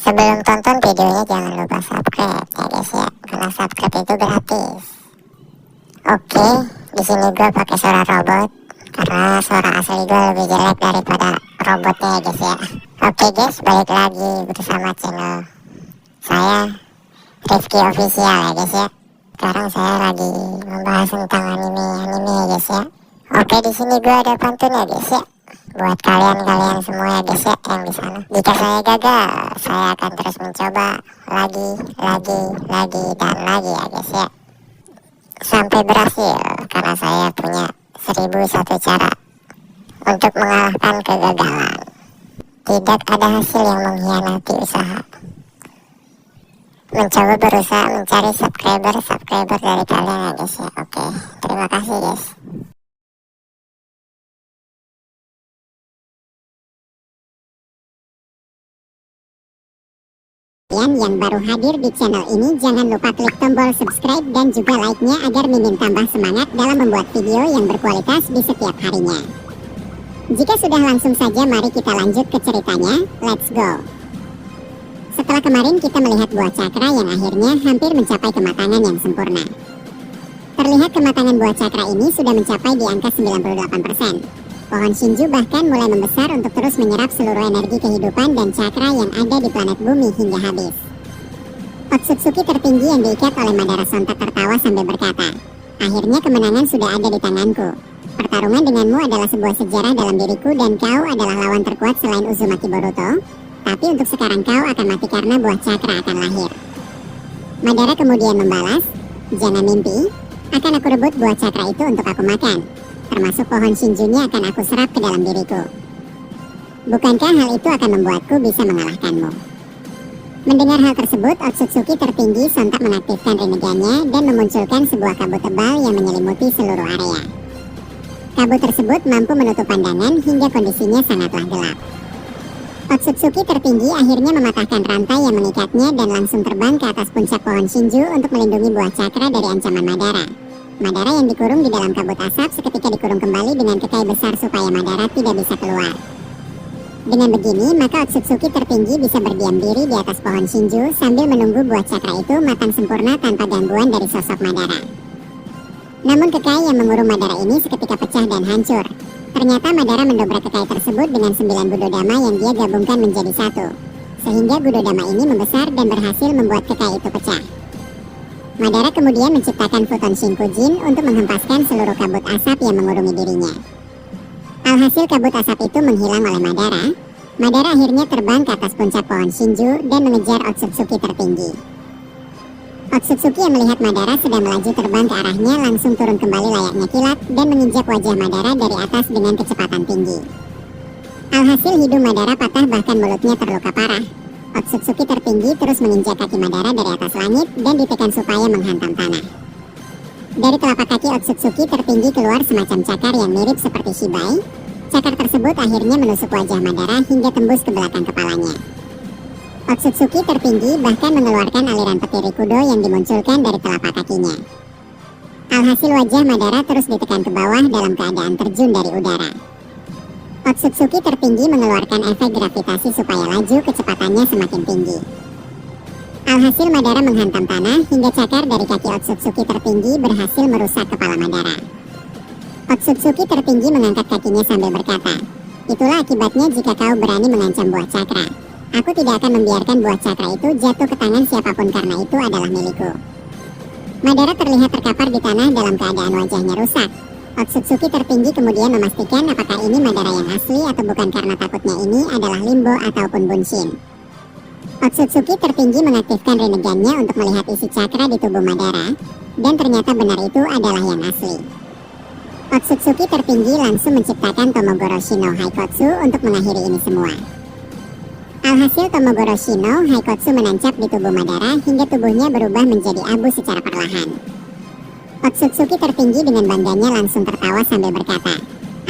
Sebelum tonton videonya jangan lupa subscribe ya guys ya, karena subscribe itu gratis. Oke, di sini gue pakai suara robot karena suara asli gue lebih jelek daripada robotnya ya guys ya. Oke guys, balik lagi bersama channel saya Rifki Official ya guys ya. Sekarang saya lagi membahas tentang anime ya guys ya. Oke, di sini gue ada pantun ya guys ya, buat kalian semua ya guys ya yang di sana. Jika saya gagal, saya akan terus mencoba lagi dan lagi ya guys ya, sampai berhasil, karena saya punya 1001 cara untuk mengalahkan kegagalan. Tidak ada hasil yang mengkhianati usaha. Mencoba berusaha mencari subscriber dari kalian ya guys ya. Oke, terima kasih guys. Yang baru hadir di channel ini, jangan lupa klik tombol subscribe dan juga like-nya agar Mimin tambah semangat dalam membuat video yang berkualitas di setiap harinya. Jika sudah, langsung saja mari kita lanjut ke ceritanya, let's go. Setelah kemarin kita melihat buah cakra yang akhirnya hampir mencapai kematangan yang sempurna. Terlihat kematangan buah cakra ini sudah mencapai di angka 98%. Pohon Shinju bahkan mulai membesar untuk terus menyerap seluruh energi kehidupan dan cakra yang ada di planet bumi hingga habis. Otsutsuki tertinggi yang diikat oleh Madara sontak tertawa sambil berkata, "Akhirnya kemenangan sudah ada di tanganku. Pertarungan denganmu adalah sebuah sejarah dalam diriku dan kau adalah lawan terkuat selain Uzumaki Boruto. Tapi untuk sekarang kau akan mati karena buah cakra akan lahir." Madara kemudian membalas, "Jangan mimpi, akan aku rebut buah cakra itu untuk aku makan. Termasuk pohon Shinjunya akan aku serap ke dalam diriku. Bukankah hal itu akan membuatku bisa mengalahkanmu?" Mendengar hal tersebut, Otsutsuki tertinggi sontak mengaktifkan Rinnegan-nya dan memunculkan sebuah kabut tebal yang menyelimuti seluruh area. Kabut tersebut mampu menutup pandangan hingga kondisinya sangatlah gelap. Otsutsuki tertinggi akhirnya mematahkan rantai yang mengikatnya dan langsung terbang ke atas puncak pohon Shinju untuk melindungi buah cakra dari ancaman Madara. Madara yang dikurung di dalam kabut asap seketika dikurung kembali dengan kekai besar supaya Madara tidak bisa keluar. Dengan begini, maka Otsutsuki tertinggi bisa berdiam diri di atas pohon Shinju sambil menunggu buah cakra itu matang sempurna tanpa gangguan dari sosok Madara. Namun kekai yang mengurung Madara ini seketika pecah dan hancur. Ternyata Madara mendobrak kekai tersebut dengan 9 Budodama yang dia gabungkan menjadi satu, sehingga Budodama ini membesar dan berhasil membuat kekai itu pecah. Madara kemudian menciptakan Futon Shinkujin untuk menghempaskan seluruh kabut asap yang mengurungi dirinya. Alhasil kabut asap itu menghilang oleh Madara. Madara akhirnya terbang ke atas puncak pohon Shinju dan mengejar Otsutsuki tertinggi. Otsutsuki yang melihat Madara sedang melaju terbang ke arahnya langsung turun kembali layaknya kilat dan menginjak wajah Madara dari atas dengan kecepatan tinggi. Alhasil hidung Madara patah, bahkan mulutnya terluka parah. Otsutsuki tertinggi terus menginjak kaki Madara dari atas langit dan ditekan supaya menghantam tanah. Dari telapak kaki Otsutsuki tertinggi keluar semacam cakar yang mirip seperti Shibai. Cakar tersebut akhirnya menusuk wajah Madara hingga tembus ke belakang kepalanya. Otsutsuki tertinggi bahkan mengeluarkan aliran petir Rikudo yang dimunculkan dari telapak kakinya. Alhasil wajah Madara terus ditekan ke bawah dalam keadaan terjun dari udara. Otsutsuki tertinggi mengeluarkan efek gravitasi supaya laju kecepatannya semakin tinggi. Alhasil Madara menghantam tanah hingga cakar dari kaki Otsutsuki tertinggi berhasil merusak kepala Madara. Otsutsuki tertinggi mengangkat kakinya sambil berkata, "Itulah akibatnya jika kau berani mengancam buah cakra. Aku tidak akan membiarkan buah cakra itu jatuh ke tangan siapapun karena itu adalah milikku." Madara terlihat terkapar di tanah dalam keadaan wajahnya rusak. Otsutsuki tertinggi kemudian memastikan apakah ini Madara yang asli atau bukan karena takutnya ini adalah Limbo ataupun Bunshin. Otsutsuki tertinggi mengaktifkan Rinnegan-nya untuk melihat isi cakra di tubuh Madara, dan ternyata benar itu adalah yang asli. Otsutsuki tertinggi langsung menciptakan Tomogoroshi no Haikotsu untuk mengakhiri ini semua. Alhasil Tomogoroshi no Haikotsu menancap di tubuh Madara hingga tubuhnya berubah menjadi abu secara perlahan. Otsutsuki tertinggi dengan bangganya langsung tertawa sambil berkata,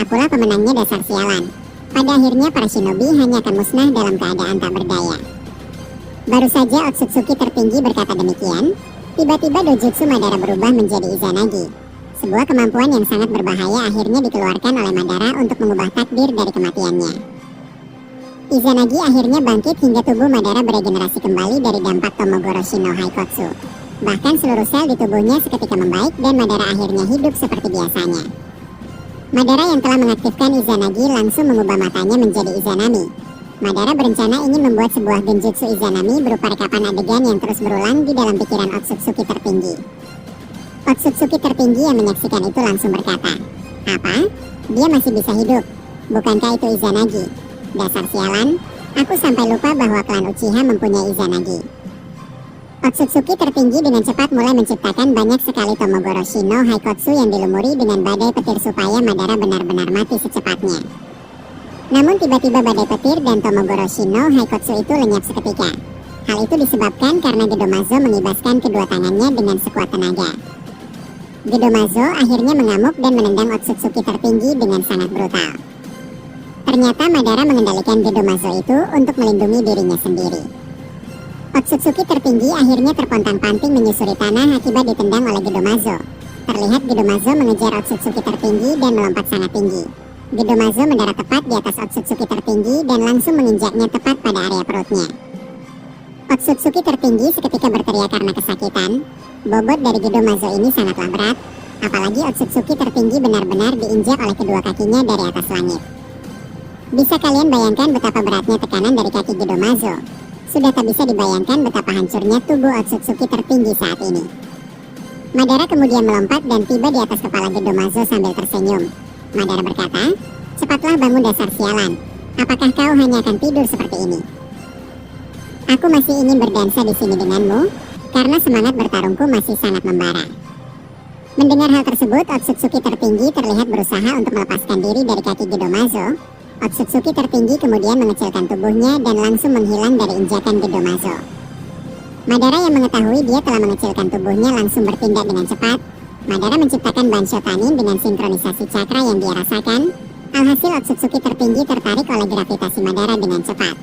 "Akulah pemenangnya dasar sialan. Pada akhirnya para shinobi hanya akan musnah dalam keadaan tak berdaya." Baru saja Otsutsuki tertinggi berkata demikian, tiba-tiba dojutsu Madara berubah menjadi Izanagi. Sebuah kemampuan yang sangat berbahaya akhirnya dikeluarkan oleh Madara untuk mengubah takdir dari kematiannya. Izanagi akhirnya bangkit hingga tubuh Madara beregenerasi kembali dari dampak Tomogoroshi no Haikotsu. Bahkan seluruh sel di tubuhnya seketika membaik dan Madara akhirnya hidup seperti biasanya. Madara yang telah mengaktifkan Izanagi langsung mengubah matanya menjadi Izanami. Madara berencana ingin membuat sebuah genjutsu Izanami berupa rekapan adegan yang terus berulang di dalam pikiran Otsutsuki tertinggi. Otsutsuki tertinggi yang menyaksikan itu langsung berkata, "Apa? Dia masih bisa hidup? Bukankah itu Izanagi? Dasar sialan, aku sampai lupa bahwa klan Uchiha mempunyai Izanagi." Otsutsuki tertinggi dengan cepat mulai menciptakan banyak sekali Tomogoroshi no Haikotsu yang dilumuri dengan badai petir supaya Madara benar-benar mati secepatnya. Namun tiba-tiba badai petir dan Tomogoroshi no Haikotsu itu lenyap seketika. Hal itu disebabkan karena Gedomazo mengibaskan kedua tangannya dengan sekuat tenaga. Gedomazo akhirnya mengamuk dan menendang Otsutsuki tertinggi dengan sangat brutal. Ternyata Madara mengendalikan Gedomazo itu untuk melindungi dirinya sendiri. Otsutsuki tertinggi akhirnya terpontang-panting menyusuri tanah akibat ditendang oleh Gedomazo. Terlihat Gedomazo mengejar Otsutsuki tertinggi dan melompat sangat tinggi. Gedomazo mendarat tepat di atas Otsutsuki tertinggi dan langsung menginjaknya tepat pada area perutnya. Otsutsuki tertinggi seketika berteriak karena kesakitan. Bobot dari Gedomazo ini sangatlah berat, apalagi Otsutsuki tertinggi benar-benar diinjak oleh kedua kakinya dari atas langit. Bisa kalian bayangkan betapa beratnya tekanan dari kaki Gedomazo? Sudah tak bisa dibayangkan betapa hancurnya tubuh Otsutsuki tertinggi saat ini. Madara kemudian melompat dan tiba di atas kepala Gedomazo sambil tersenyum. Madara berkata, "Cepatlah bangun dasar sialan. Apakah kau hanya akan tidur seperti ini? Aku masih ingin berdansa di sini denganmu, karena semangat bertarungku masih sangat membara." Mendengar hal tersebut, Otsutsuki tertinggi terlihat berusaha untuk melepaskan diri dari kaki Gedomazo. Otsutsuki tertinggi kemudian mengecilkan tubuhnya dan langsung menghilang dari injakan Gedomazo. Madara yang mengetahui dia telah mengecilkan tubuhnya langsung bertindak dengan cepat. Madara menciptakan Bansho Tanin dengan sinkronisasi cakra yang dia rasakan. Alhasil Otsutsuki tertinggi tertarik oleh gravitasi Madara dengan cepat.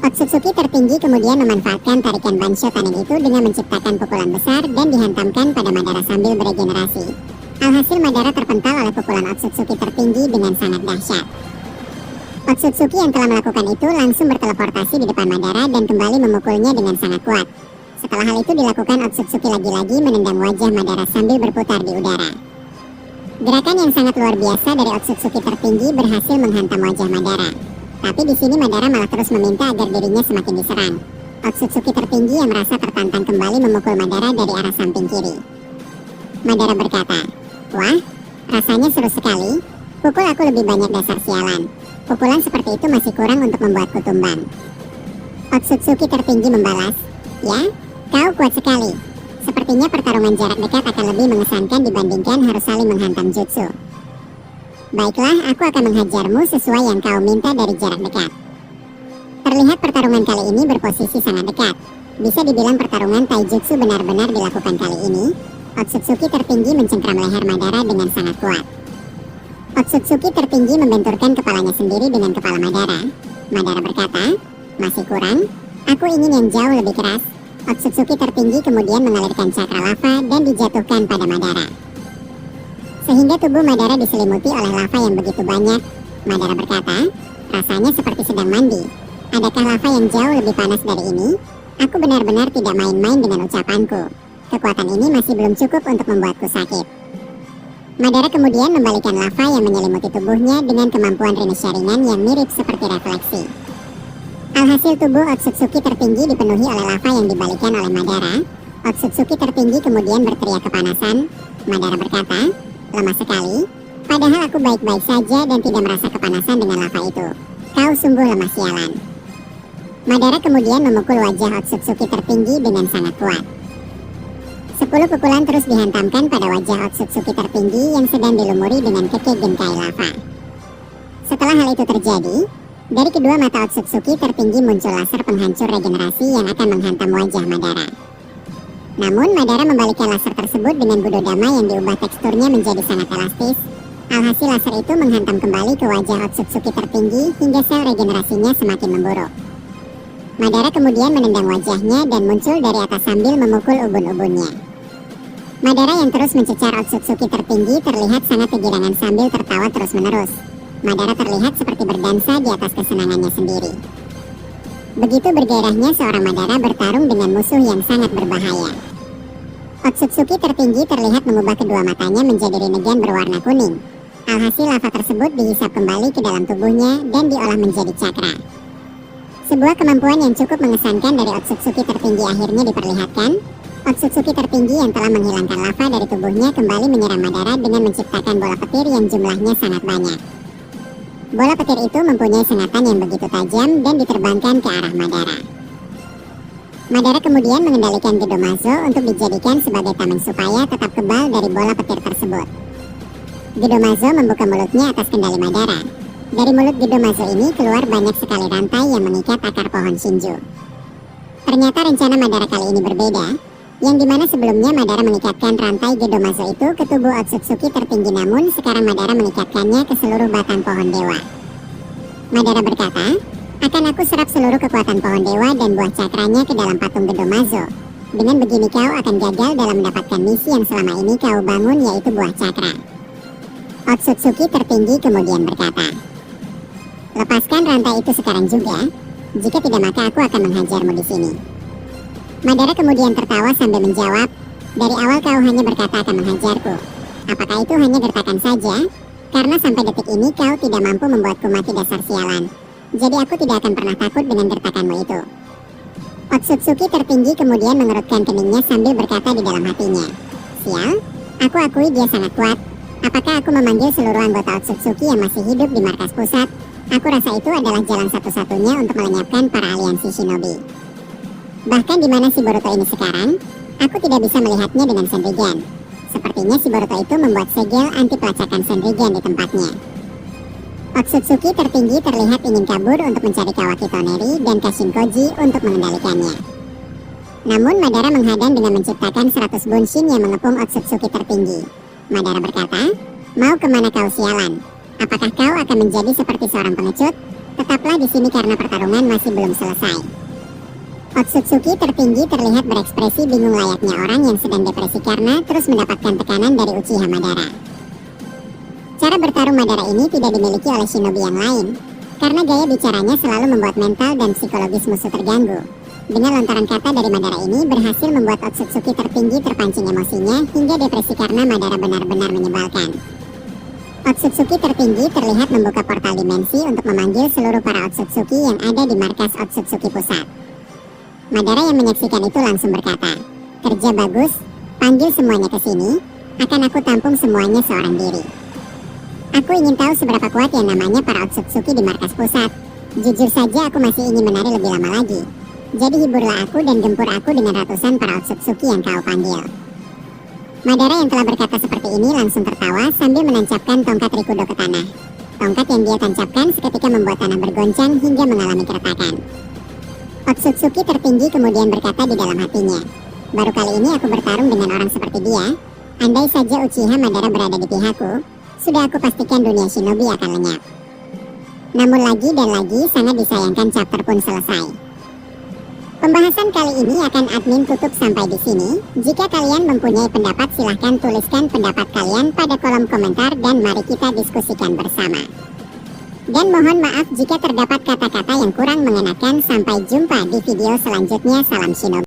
Otsutsuki tertinggi kemudian memanfaatkan tarikan Bansho Tanin itu dengan menciptakan pukulan besar dan dihantamkan pada Madara sambil beregenerasi. Alhasil Madara terpental oleh pukulan Otsutsuki tertinggi dengan sangat dahsyat. Otsutsuki yang telah melakukan itu langsung berteleportasi di depan Madara dan kembali memukulnya dengan sangat kuat. Setelah hal itu dilakukan, Otsutsuki lagi-lagi menendang wajah Madara sambil berputar di udara. Gerakan yang sangat luar biasa dari Otsutsuki tertinggi berhasil menghantam wajah Madara. Tapi di sini Madara malah terus meminta agar dirinya semakin diserang. Otsutsuki tertinggi yang merasa tertantang kembali memukul Madara dari arah samping kiri. Madara berkata, "Wah, rasanya seru sekali. Pukul aku lebih banyak dasar sialan. Pukulan seperti itu masih kurang untuk membuatku tumbang." Otsutsuki tertinggi membalas, "Ya, kau kuat sekali. Sepertinya pertarungan jarak dekat akan lebih mengesankan dibandingkan harus saling menghantam jutsu. Baiklah, aku akan menghajarmu sesuai yang kau minta dari jarak dekat." Terlihat pertarungan kali ini berposisi sangat dekat. Bisa dibilang pertarungan taijutsu benar-benar dilakukan kali ini. Otsutsuki tertinggi mencengkram leher Madara dengan sangat kuat. Otsutsuki tertinggi membenturkan kepalanya sendiri dengan kepala Madara. Madara berkata, "Masih kurang? Aku ingin yang jauh lebih keras." Otsutsuki tertinggi kemudian mengalirkan cakra lava dan dijatuhkan pada Madara. Sehingga tubuh Madara diselimuti oleh lava yang begitu banyak. Madara berkata, "Rasanya seperti sedang mandi. Adakah lava yang jauh lebih panas dari ini? Aku benar-benar tidak main-main dengan ucapanku. Kekuatan ini masih belum cukup untuk membuatku sakit." Madara kemudian membalikan lava yang menyelimuti tubuhnya dengan kemampuan Rinne Sharingan yang mirip seperti refleksi. Alhasil tubuh Otsutsuki tertinggi dipenuhi oleh lava yang dibalikan oleh Madara. Otsutsuki tertinggi kemudian berteriak kepanasan. Madara berkata, "Lemah sekali. Padahal aku baik-baik saja dan tidak merasa kepanasan dengan lava itu. Kau sungguh lemah sialan." Madara kemudian memukul wajah Otsutsuki tertinggi dengan sangat kuat. 10 pukulan terus dihantamkan pada wajah Otsutsuki tertinggi yang sedang dilumuri dengan keke genkai lava. Setelah hal itu terjadi, dari kedua mata Otsutsuki tertinggi muncul laser penghancur regenerasi yang akan menghantam wajah Madara. Namun Madara membalikkan laser tersebut dengan Budodama yang diubah teksturnya menjadi sangat elastis. Alhasil laser itu menghantam kembali ke wajah Otsutsuki tertinggi hingga sel regenerasinya semakin memburuk. Madara kemudian menendang wajahnya dan muncul dari atas sambil memukul ubun-ubunnya. Madara yang terus mencecar Otsutsuki tertinggi terlihat sangat kegirangan sambil tertawa terus-menerus. Madara terlihat seperti berdansa di atas kesenangannya sendiri. Begitu bergairahnya seorang Madara bertarung dengan musuh yang sangat berbahaya. Otsutsuki tertinggi terlihat mengubah kedua matanya menjadi rinnegan berwarna kuning. Alhasil lava tersebut dihisap kembali ke dalam tubuhnya dan diolah menjadi cakra. Sebuah kemampuan yang cukup mengesankan dari Otsutsuki tertinggi akhirnya diperlihatkan. Otsutsuki tertinggi yang telah menghilangkan lava dari tubuhnya kembali menyerang Madara dengan menciptakan bola petir yang jumlahnya sangat banyak. Bola petir itu mempunyai sengatan yang begitu tajam dan diterbangkan ke arah Madara. Madara kemudian mengendalikan Gedomazo untuk dijadikan sebagai tameng supaya tetap kebal dari bola petir tersebut. Gedomazo membuka mulutnya atas kendali Madara. Dari mulut Gedomazo ini keluar banyak sekali rantai yang mengikat akar pohon Shinju. Ternyata rencana Madara kali ini berbeda, yang dimana sebelumnya Madara mengikatkan rantai Gedomazo itu ke tubuh Otsutsuki tertinggi, namun sekarang Madara mengikatkannya ke seluruh batang pohon dewa. Madara berkata, "Akan aku serap seluruh kekuatan pohon dewa dan buah cakranya ke dalam patung Gedomazo. Dengan begini kau akan gagal dalam mendapatkan misi yang selama ini kau bangun, yaitu buah cakra." Otsutsuki tertinggi kemudian berkata, "Lepaskan rantai itu sekarang juga. Jika tidak maka aku akan menghajarmu di sini." Madara kemudian tertawa sambil menjawab, "Dari awal kau hanya berkata akan menghajarku. Apakah itu hanya gertakan saja? Karena sampai detik ini kau tidak mampu membuatku mati dasar sialan. Jadi aku tidak akan pernah takut dengan gertakanmu itu." Otsutsuki tertinggi kemudian mengerutkan keningnya sambil berkata di dalam hatinya, "Sial, aku akui dia sangat kuat. Apakah aku memanggil seluruh anggota Otsutsuki yang masih hidup di markas pusat? Aku rasa itu adalah jalan satu-satunya untuk melenyapkan para aliansi shinobi. Bahkan di mana si Boruto ini sekarang, aku tidak bisa melihatnya dengan Senrigan. Sepertinya si Boruto itu membuat segel anti pelacakan Senrigan di tempatnya." Otsutsuki tertinggi terlihat ingin kabur untuk mencari Kawaki Toneri dan Kashinkoji untuk mengendalikannya. Namun Madara menghadang dengan menciptakan 100 bunshin yang mengepung Otsutsuki tertinggi. Madara berkata, "Mau kemana kau sialan? Apakah kau akan menjadi seperti seorang pengecut? Tetaplah di sini karena pertarungan masih belum selesai." Otsutsuki tertinggi terlihat berekspresi bingung layaknya orang yang sedang depresi karena terus mendapatkan tekanan dari Uchiha Madara. Cara bertarung Madara ini tidak dimiliki oleh shinobi yang lain, karena gaya bicaranya selalu membuat mental dan psikologis musuh terganggu. Dengan lontaran kata dari Madara ini berhasil membuat Otsutsuki tertinggi terpancing emosinya hingga depresi karena Madara benar-benar menyebalkan. Otsutsuki tertinggi terlihat membuka portal dimensi untuk memanggil seluruh para Otsutsuki yang ada di markas Otsutsuki pusat. Madara yang menyaksikan itu langsung berkata, "Kerja bagus, panggil semuanya ke sini, akan aku tampung semuanya seorang diri. Aku ingin tahu seberapa kuat yang namanya para Otsutsuki di markas pusat. Jujur saja aku masih ingin menari lebih lama lagi. Jadi hiburlah aku dan gempur aku dengan ratusan para Otsutsuki yang kau panggil." Madara yang telah berkata seperti ini langsung tertawa sambil menancapkan tongkat Rikudo ke tanah. Tongkat yang dia tancapkan seketika membuat tanah bergoncang hingga mengalami keretakan. Otsutsuki tertinggi kemudian berkata di dalam hatinya, "Baru kali ini aku bertarung dengan orang seperti dia. Andai saja Uchiha Madara berada di pihakku, sudah aku pastikan dunia shinobi akan lenyap." Namun lagi dan lagi sangat disayangkan chapter pun selesai. Pembahasan kali ini akan admin tutup sampai di sini. Jika kalian mempunyai pendapat silahkan tuliskan pendapat kalian pada kolom komentar dan mari kita diskusikan bersama. Dan mohon maaf jika terdapat kata-kata yang kurang mengenakan. Sampai jumpa di video selanjutnya. Salam Shinobi.